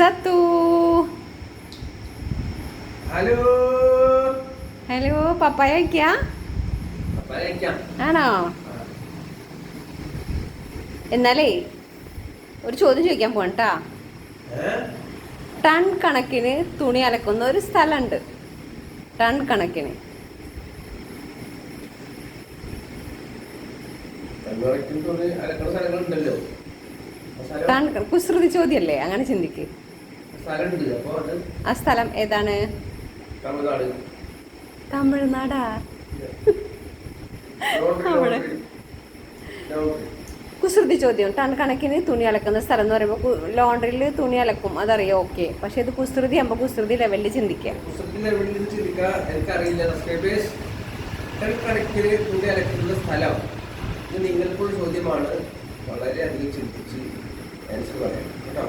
സത്തു hello hello പപ്പായ ആണോ? എന്നാലേ ഒരു ചോദ്യം ചോദിക്കാൻ പോകണ്ടാ. ടൺ കണക്കിന് തുണി അലക്കുന്ന ഒരു സ്ഥലമുണ്ട്. ടൺ കണക്കിന്. ടൺ കുസൃതി ചോദ്യല്ലേ, അങ്ങനെ ചിന്തിക്ക്. ആ സ്ഥലം ഏതാണ്? തമിഴ്നാടാ? അവിടെ കുസൃതി ചോദ്യം. ടൺ കണക്കിന് തുണി അലക്കുന്ന സ്ഥലം എന്ന് പറയുമ്പോൾ ലോണ്ടറിയിൽ തുണി അലക്കും, അതറിയാം, ഓക്കെ. പക്ഷെ ഇത് കുസൃതി ആകുമ്പോൾ കുസൃതി ലെവലിൽ ചിന്തിക്കാം. നിങ്ങൾക്കുള്ള ചോദ്യമാണ്. വളരെയധികം ചിന്തിച്ച് ആൻസർ പറയാം കേട്ടോ.